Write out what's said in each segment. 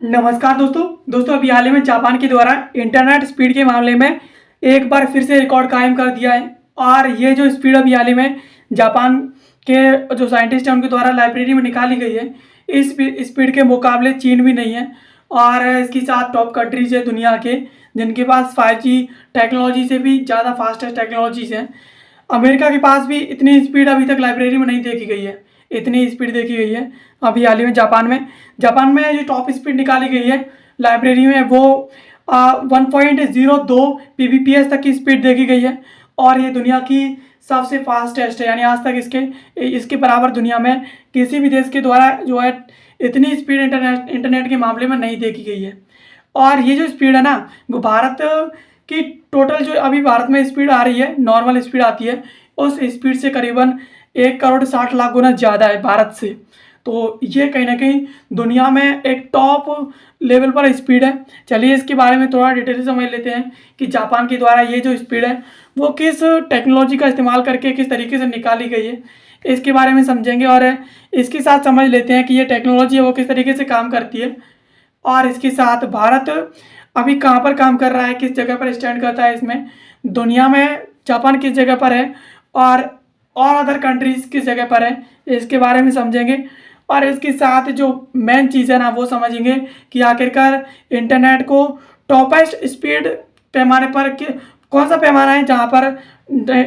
नमस्कार दोस्तों अभी हाल ही में जापान के द्वारा इंटरनेट स्पीड के मामले में एक बार फिर से रिकॉर्ड कायम कर दिया है। और ये जो स्पीड अभी हाल ही में जापान के जो साइंटिस्ट हैं उनके द्वारा लाइब्रेरी में निकाली गई है, इस स्पीड के मुकाबले चीन भी नहीं है। और इसके साथ टॉप कंट्रीज है दुनिया के, जिनके पास 5G टेक्नोलॉजी से भी ज़्यादा फास्टेस्ट टेक्नोलॉजीज हैं। अमेरिका के पास भी इतनी स्पीड अभी तक लाइब्रेरी में नहीं देखी गई है, इतनी स्पीड देखी गई है अभी हाल ही में जापान में जो टॉप स्पीड निकाली गई है लाइब्रेरी में वो 1.02 PBPS तक की स्पीड देखी गई है। और ये दुनिया की सबसे फास्टेस्ट है, यानी आज तक इसके बराबर दुनिया में किसी भी देश के द्वारा जो है इतनी स्पीड इंटरनेट के मामले में नहीं देखी गई है। और ये जो स्पीड है ना, वो भारत की टोटल जो अभी भारत में स्पीड आ रही है, नॉर्मल स्पीड आती है, उस स्पीड से करीबन 1,60,00,000 गुना ज़्यादा है भारत से। तो ये कहीं ना कहीं दुनिया में एक टॉप लेवल पर स्पीड है। चलिए इसके बारे में थोड़ा डिटेल से समझ लेते हैं कि जापान के द्वारा ये जो स्पीड है वो किस टेक्नोलॉजी का इस्तेमाल करके किस तरीके से निकाली गई है, इसके बारे में समझेंगे। और इसके साथ समझ लेते हैं कि ये टेक्नोलॉजी है वो किस तरीके से काम करती है। और इसके साथ भारत अभी कहाँ पर काम कर रहा है, किस जगह पर स्टैंड करता है इसमें दुनिया में, जापान किस जगह पर है और अदर कंट्रीज किस जगह पर है, इसके बारे में समझेंगे। और इसके साथ जो मेन चीज़ है ना वो समझेंगे कि आखिरकार इंटरनेट को टॉपेस्ट स्पीड पैमाने पर कौन सा पैमाना है जहाँ पर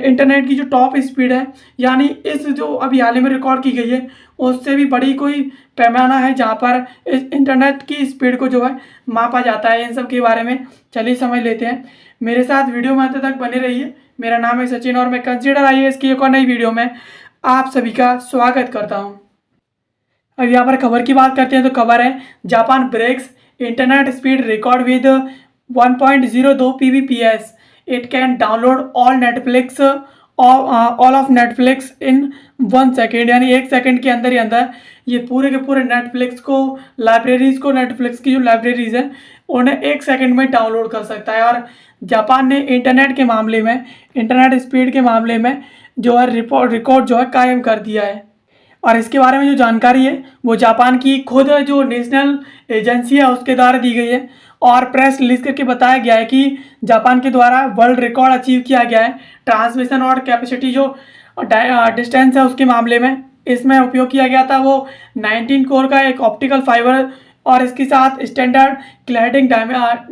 इंटरनेट की जो टॉप स्पीड है, यानी इस जो अभी हाल ही में रिकॉर्ड की गई है उससे भी बड़ी कोई पैमाना है जहाँ पर इस इंटरनेट की स्पीड को जो है मापा जाता है। इन सब के बारे में चलिए समझ लेते हैं। मेरे साथ वीडियो में अंत तक बने रहिए। मेरा नाम है सचिन और मैं कंसीडर IAS की एक और नई वीडियो में आप सभी का स्वागत करता हूँ। अब यहाँ पर खबर की बात करते हैं तो खबर है Japan breaks internet speed record with 1.02 PBPS। It can download all of Netflix in 1 second, यानी 1 सेकेंड के अंदर ही अंदर ये पूरे के पूरे नेटफ्लिक्स को, नेटफ्लिक्स की जो लाइब्रेरीज है उन्हें 1 सेकेंड में डाउनलोड कर सकता है। और जापान ने इंटरनेट के मामले में, इंटरनेट स्पीड के मामले में जो है रिकॉर्ड जो है कायम कर दिया है। और इसके बारे में जो जानकारी है वो जापान की खुद जो नेशनल एजेंसी है उसके द्वारा दी गई है। और प्रेस रिलीज करके बताया गया है कि जापान के द्वारा वर्ल्ड रिकॉर्ड अचीव किया गया है ट्रांसमिशन और कैपेसिटी जो डिस्टेंस है उसके मामले में। इसमें उपयोग किया गया था वो 19 कोर का एक ऑप्टिकल फाइबर, और इसके साथ स्टैंडर्ड क्लैडिंग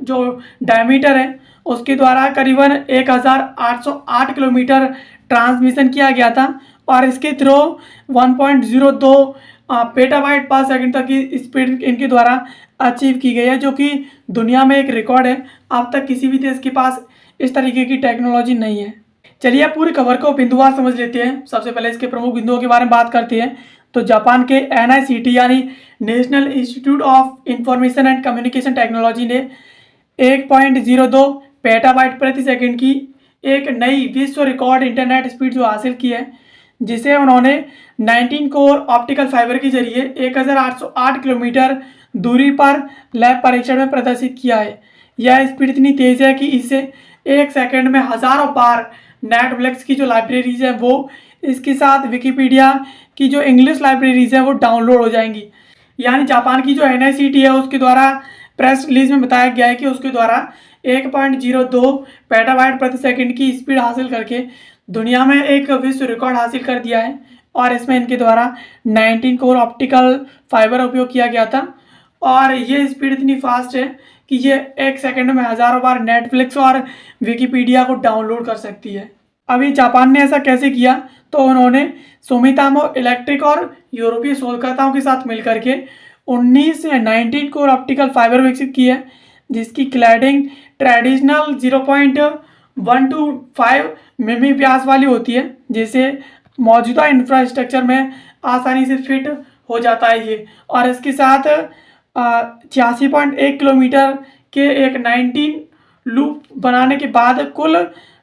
जो डायमीटर है उसके द्वारा करीबन 1,808 किलोमीटर ट्रांसमिशन किया गया था। और इसके थ्रू 1.02 पेटाबाइट पर सेकंड तक की स्पीड इनके द्वारा अचीव की गई है, जो कि दुनिया में एक रिकॉर्ड है। अब तक किसी भी देश के पास इस तरीके की टेक्नोलॉजी नहीं है। चलिए आप पूरी खबर को बिंदुवार समझ लेते हैं। सबसे पहले इसके प्रमुख बिंदुओं के बारे में बात करते हैं। तो जापान के NICT यानी national institute of information and communication technology ने 1.02 पेटाबाइट प्रति सेकंड की एक नई विश्व रिकॉर्ड इंटरनेट स्पीड जो हासिल की है, जिसे उन्होंने 19 कोर ऑप्टिकल फाइबर के जरिए 1,808 किलोमीटर दूरी पर लैब परीक्षण में प्रदर्शित किया है। यह स्पीड इतनी तेज़ है कि इससे 1 सेकंड में हज़ारों बार नेटफ्लिक्स की जो लाइब्रेरीज है वो, इसके साथ विकिपीडिया की जो इंग्लिश लाइब्रेरीज है वो डाउनलोड हो जाएंगी। यानी जापान की जो NICT है उसके द्वारा प्रेस रिलीज में बताया गया है कि उसके द्वारा 1.02 पेटाबाइट प्रति सेकंड की स्पीड हासिल करके दुनिया में एक विश्व रिकॉर्ड हासिल कर दिया है। और इसमें इनके द्वारा 19 कोर ऑप्टिकल फाइबर उपयोग किया गया था। और ये स्पीड इतनी फास्ट है कि ये 1 सेकंड में हज़ारों बार नेटफ्लिक्स और विकिपीडिया को डाउनलोड कर सकती है। अभी जापान ने ऐसा कैसे किया, तो उन्होंने सुमितोमो इलेक्ट्रिक और यूरोपीय शोधकर्ताओं के साथ मिलकर के 19 कोर ऑप्टिकल फाइबर विकसित की है, जिसकी क्लैडिंग ट्रेडिशनल 0.125 मिमी व्यास वाली होती है, जिसे मौजूदा इंफ्रास्ट्रक्चर में आसानी से फिट हो जाता है ये। और इसके साथ 86.1 किलोमीटर के एक 19 लूप बनाने के बाद कुल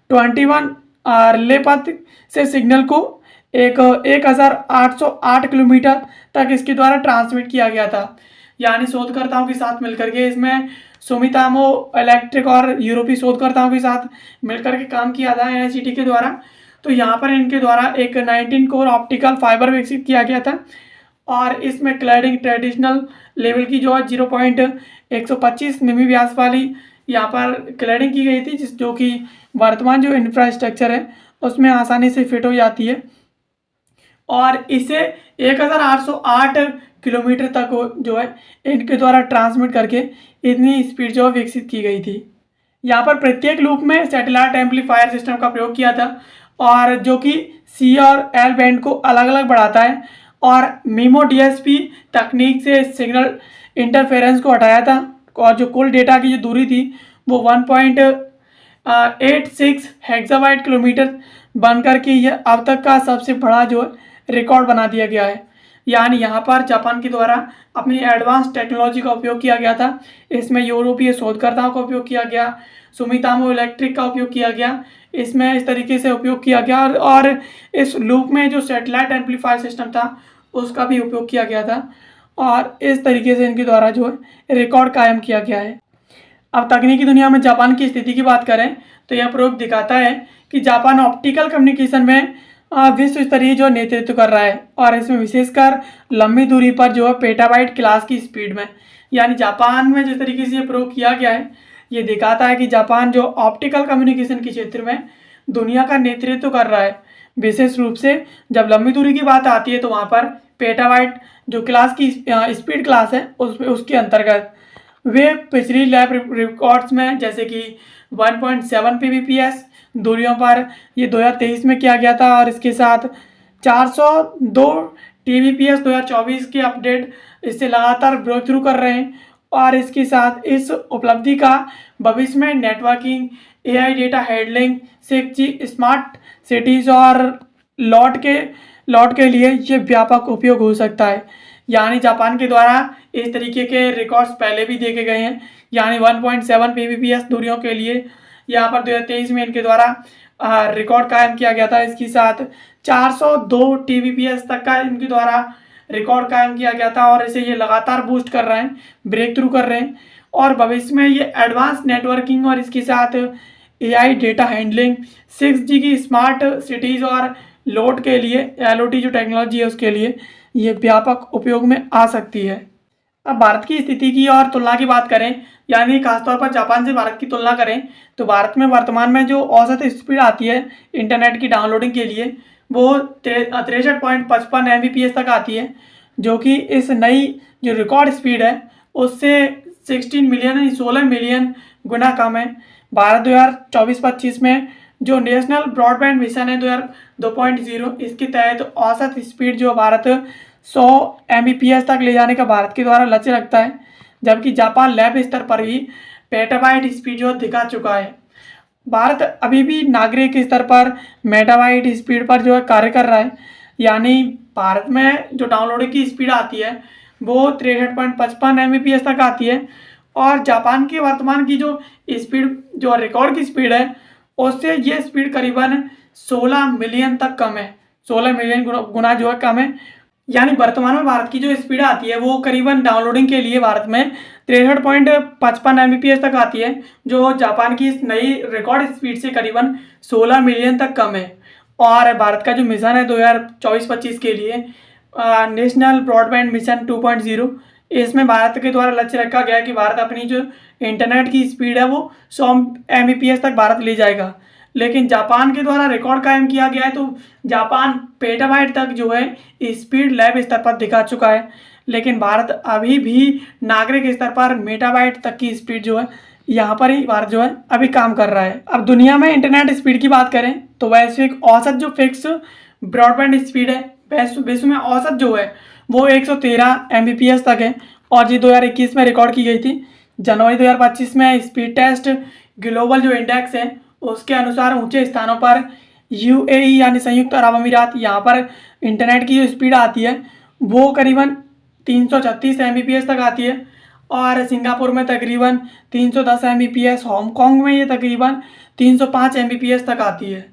21 रिले पथ से सिग्नल को 1,808 किलोमीटर तक इसके द्वारा ट्रांसमिट किया गया था। यानी शोधकर्ताओं के साथ मिलकर के, इसमें सुमितोमो इलेक्ट्रिक और यूरोपीय शोधकर्ताओं के साथ मिलकर के काम किया था NICT के द्वारा। तो यहाँ पर इनके द्वारा एक 19 कोर ऑप्टिकल फाइबर विकसित किया गया था। और इसमें क्लैडिंग ट्रेडिशनल लेवल की जो है 0.125 मिमी व्यास वाली यहाँ पर क्लैडिंग की गई थी, जो कि वर्तमान जो इंफ्रास्ट्रक्चर है उसमें आसानी से फिट हो जाती है और इसे 1808 किलोमीटर तक जो है इनके द्वारा ट्रांसमिट करके इतनी स्पीड जो है विकसित की गई थी। यहाँ पर प्रत्येक लूप में सैटेलाइट एम्पलीफायर सिस्टम का प्रयोग किया था और जो कि सी और एल बैंड को अलग अलग बढ़ाता है और मीमो डीएसपी तकनीक से सिग्नल इंटरफेरेंस को हटाया था और जो कुल डेटा की जो दूरी थी वो 1.86 हेक्साबाइट किलोमीटर बनकर के यह अब तक का सबसे बड़ा जो रिकॉर्ड बना दिया गया है। यानी यहाँ पर जापान के द्वारा अपनी एडवांस टेक्नोलॉजी का उपयोग किया गया था। इसमें यूरोपीय शोधकर्ताओं का उपयोग किया गया, सुमितोमो इलेक्ट्रिक का उपयोग किया गया, इसमें इस तरीके से उपयोग किया गया और इस लूप में जो सैटेलाइट एम्पलीफायर सिस्टम था उसका भी उपयोग किया गया था और इस तरीके से इनके द्वारा जो है रिकॉर्ड कायम किया गया है। अब तकनीकी दुनिया में जापान की स्थिति की बात करें तो यह प्रयोग दिखाता है कि जापान ऑप्टिकल कम्युनिकेशन में विश्व स्तरीय जो नेतृत्व कर रहा है और इसमें विशेषकर लंबी दूरी पर जो है पेटाबाइट क्लास की स्पीड में, यानी जापान में जिस तरीके से ये प्रयोग किया गया है ये दिखाता है कि जापान जो ऑप्टिकल कम्युनिकेशन के क्षेत्र में दुनिया का नेतृत्व कर रहा है। विशेष रूप से जब लंबी दूरी की बात आती है तो वहाँ पर पेटाबाइट जो क्लास की स्पीड क्लास है उसके अंतर्गत वे पिछली लैब रिकॉर्ड्स में जैसे कि 1.7 Pbps दूरियों पर ये 2023 में किया गया था और इसके साथ 402 Tbps 2024 के अपडेट इससे लगातार ब्रेक थ्रू कर रहे हैं और इसके साथ इस उपलब्धि का भविष्य में networking, AI data handling, 6G smart cities और लॉट के लिए ये व्यापक उपयोग हो सकता है। यानी जापान के द्वारा इस तरीके के रिकॉर्ड्स पहले भी देखे गए हैं, यानी 1.7 Pbps दूरियों के लिए यहाँ पर 2023 में इनके द्वारा रिकॉर्ड कायम किया गया था। इसके साथ 402 Tbps तक का इनके द्वारा रिकॉर्ड कायम किया गया था और इसे ये लगातार बूस्ट कर रहे हैं, ब्रेक थ्रू कर रहे हैं और भविष्य में ये एडवांस नेटवर्किंग और इसके साथ AI डेटा हैंडलिंग, 6G की स्मार्ट सिटीज़ और लोड के लिए LOT जो टेक्नोलॉजी है उसके लिए ये व्यापक उपयोग में आ सकती है। अब भारत की स्थिति की और तुलना की बात करें, यानी खासतौर पर जापान से भारत की तुलना करें तो भारत में वर्तमान में जो औसत स्पीड आती है इंटरनेट की डाउनलोडिंग के लिए वो 63.55 Mbps तक आती है, जो कि इस नई जो रिकॉर्ड स्पीड है उससे 16 मिलियन गुना कम है। भारत 2024-25 में जो नेशनल ब्रॉडबैंड मिशन है 2.0 इसके तहत औसत स्पीड जो भारत 100 Mbps तक ले जाने का भारत के द्वारा लक्ष्य रखता है, जबकि जापान लैब स्तर पर ही पेटाबाइट स्पीड जो दिखा चुका है। भारत अभी भी नागरिक स्तर पर मेगाबाइट स्पीड पर जो है कार्य कर रहा है, यानी भारत में जो डाउनलोडिंग की स्पीड आती है वो 63.55 Mbps तक आती है और जापान की वर्तमान की जो स्पीड जो रिकॉर्ड की स्पीड है उससे ये स्पीड करीबन 16 मिलियन तक कम है, 16 मिलियन गुना जो है कम है। यानी वर्तमान में भारत की जो स्पीड आती है वो करीबन डाउनलोडिंग के लिए भारत में 63.55 Mbps तक आती है, जो जापान की इस नई रिकॉर्ड स्पीड से करीबन 16 मिलियन तक कम है। और भारत का जो मिशन है 2024-25 के लिए नेशनल ब्रॉडबैंड मिशन 2.0, इसमें भारत के द्वारा लक्ष्य रखा गया कि भारत अपनी जो इंटरनेट की स्पीड है वो 100 Mbps तक भारत ले जाएगा, लेकिन जापान के द्वारा रिकॉर्ड कायम किया गया है तो जापान पेटाबाइट तक जो है स्पीड लैब स्तर पर दिखा चुका है, लेकिन भारत अभी भी नागरिक स्तर पर मेगाबाइट तक की स्पीड जो है यहाँ पर ही भारत जो है अभी काम कर रहा है। अब दुनिया में इंटरनेट स्पीड की बात करें तो वैश्विक औसत जो फिक्स ब्रॉडबैंड स्पीड है विश्व में औसत जो है वो 113 Mbps तक है और ये 2021 में रिकॉर्ड की गई थी। जनवरी 2025 में स्पीड टेस्ट ग्लोबल जो इंडेक्स है उसके अनुसार ऊंचे स्थानों पर UAE यानी संयुक्त अरब अमीरात, यहाँ पर इंटरनेट की जो स्पीड आती है वो करीबन 336 Mbps तक आती है और सिंगापुर में तकरीबन 310 Mbps, हांगकांग में ये तकरीबन 305 Mbps तक आती है।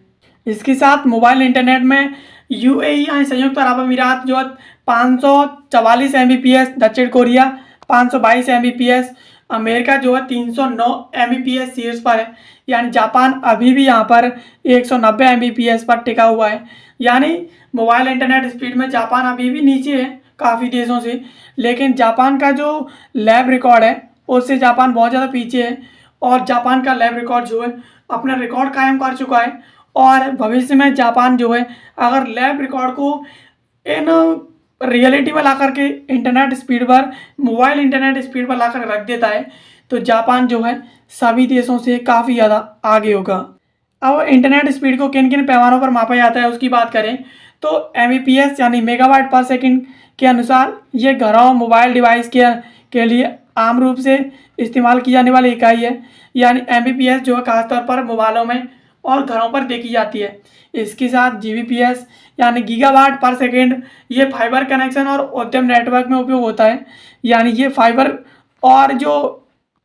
इसके साथ मोबाइल इंटरनेट में UAE यानी संयुक्त अरब अमीरात जो 544 Mbps, दक्षिण कोरिया 522 Mbps, अमेरिका जो है 309 Mbps शीर्ष पर है, यानी जापान अभी भी यहाँ पर 190 Mbps पर टिका हुआ है। यानी मोबाइल इंटरनेट स्पीड में जापान अभी भी नीचे है काफ़ी देशों से, लेकिन जापान का जो लैब रिकॉर्ड है उससे जापान बहुत ज़्यादा पीछे है। और जापान का लैब रिकॉर्ड जो है अपना रिकॉर्ड कायम कर चुका है। और भविष्य में जापान जो है अगर लैब रिकॉर्ड को इन रियलिटी में ला करके इंटरनेट स्पीड पर, मोबाइल इंटरनेट स्पीड पर ला कर रख देता है, तो जापान जो है सभी देशों से काफ़ी ज़्यादा आगे होगा। अब इंटरनेट स्पीड को किन किन पैमानों पर मापा जाता है उसकी बात करें तो एमबीपीएस यानी मेगावाट पर सेकंड के अनुसार ये घरों मोबाइल डिवाइस के लिए आम रूप से इस्तेमाल की जाने वाली इकाई है। यानी एमबीपीएस जो है खासतौर पर मोबाइलों में और घरों पर देखी जाती है। इसके साथ जीबीपीएस यानी गीगावाट पर सेकंड ये फाइबर कनेक्शन और उद्यम नेटवर्क में उपयोग होता है। यानी ये फाइबर और जो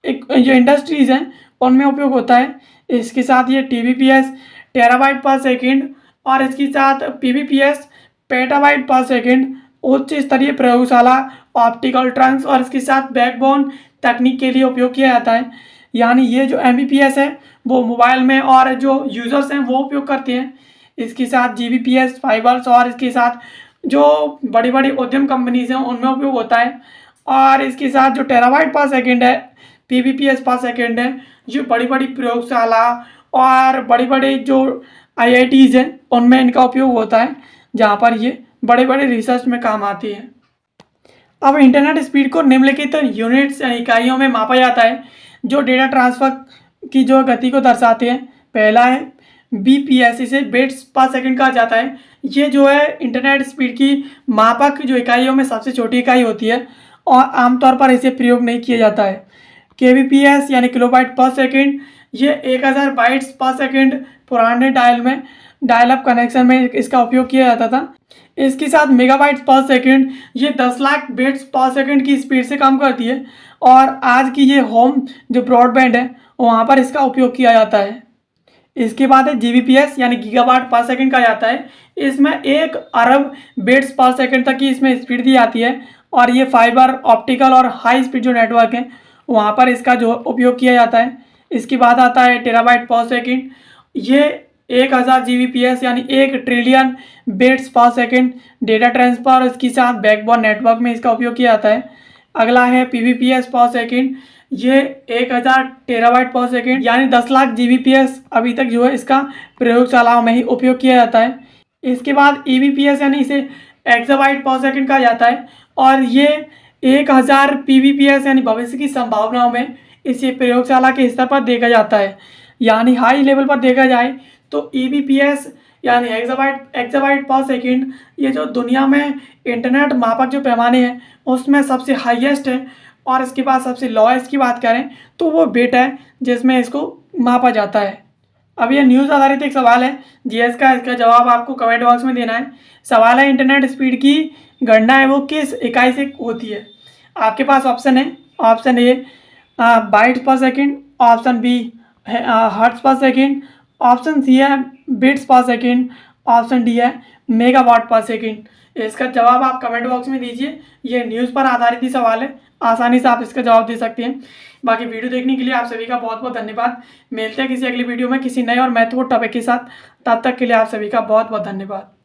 इंडस्ट्रीज़ हैं उनमें उपयोग होता है। इसके साथ ये टीबीपीएस टेराबाइट पर सेकंड और इसके साथ पीबीपीएस पेटाबाइट पर सेकंड उच्च स्तरीय प्रयोगशाला ऑप्टिकल ट्रंक्स और इसके साथ बैकबोन तकनीक के लिए उपयोग किया जाता है। यानी ये जो एमबीपीएस है वो मोबाइल में और जो यूज़र्स हैं वो उपयोग करते हैं। इसके साथ जीबीपीएस फाइबर्स और इसके साथ जो बड़ी बड़ी उद्यम कंपनीज हैं उनमें उपयोग होता है। और इसके साथ जो टेराबाइट पर सेकंड है, पीबीपीएस पर सेकंड है, ये बड़ी बड़ी प्रयोगशाला और बड़ी बड़ी जो आईआईटीज़ हैं उनमें इनका उपयोग होता है, जहाँ पर ये बड़े बड़े रिसर्च में काम आती है। अब इंटरनेट स्पीड को निम्नलिखित यूनिट्स यानी इकाइयों में मापा जाता है जो डेटा ट्रांसफ़र की जो गति को दर्शाते हैं। पहला है बीपीएस, इसे बिट्स पर सेकंड कहा जाता है। ये जो है इंटरनेट स्पीड की मापक जो इकाइयों में सबसे छोटी इकाई होती है और आमतौर पर इसे प्रयोग नहीं किया जाता है। केबीपीएस यानी किलोबाइट पर सेकंड, ये 1000 बाइट्स पर सेकंड पुराने डायल अप कनेक्शन में इसका उपयोग किया जाता था। इसके साथ मेगाबाइट्स पर सेकंड ये 10 लाख बिट्स पर सेकंड की स्पीड से काम करती है और आज की ये होम जो ब्रॉडबैंड है वहाँ पर इसका उपयोग किया जाता है। इसके बाद है जीबीपीएस यानी गीगावाट पर सेकंड कहा जाता है। इसमें 1 अरब बिट्स पर सेकंड तक की इसमें स्पीड दी जाती है और ये फाइबर ऑप्टिकल और हाई स्पीड जो नेटवर्क है वहाँ पर इसका जो उपयोग किया जाता है। इसके बाद आता है टेराबाइट पर सेकंड, ये 1000 जीबीपीएस यानी 1 ट्रिलियन बिट्स पर सेकंड डेटा ट्रांसफर इसके साथ बैकबोन नेटवर्क में इसका उपयोग किया जाता है। अगला है पीबीपीएस पर सेकंड, ये 1000 टेराबाइट पर सेकंड यानी 10 लाख जीबीपीएस अभी तक जो है इसका प्रयोगशालाओं में ही उपयोग किया जाता है। इसके बाद ईबीपीएस यानी इसे एक्साबाइट पर सेकंड कहा जाता है और ये 1000 पीबीपीएस यानी भविष्य की संभावनाओं में इसे प्रयोगशाला के स्तर पर देखा जाता है। यानी हाई लेवल पर देखा जाए तो ईबीपीएस यानी एक्साबाइट पर सेकंड ये जो दुनिया में इंटरनेट मापक जो पैमाने हैं उसमें सबसे हाईएस्ट है। और इसके बाद सबसे लोएस्ट की बात करें तो वो बिट है जिसमें इसको मापा जाता है। अब ये न्यूज़ आधारित एक सवाल है जीएस का, इसका जवाब आपको कमेंट बॉक्स में देना है। सवाल है इंटरनेट स्पीड की गणना है वो किस इकाई से होती है। आपके पास ऑप्शन है, ऑप्शन ए बाइट्स पर सेकंड, ऑप्शन बी है हर्ट्ज पर सेकंड, ऑप्शन सी है बिट्स पर सेकंड, ऑप्शन डी है मेगावाट पर सेकंड। इसका जवाब आप कमेंट बॉक्स में दीजिए। ये न्यूज़ पर आधारित ही सवाल है, आसानी से आप इसका जवाब दे सकते हैं। बाकी वीडियो देखने के लिए आप सभी का बहुत बहुत धन्यवाद। मिलते हैं किसी अगली वीडियो में किसी नए और महत्वपूर्ण टॉपिक के साथ। तब तक के लिए आप सभी का बहुत बहुत धन्यवाद।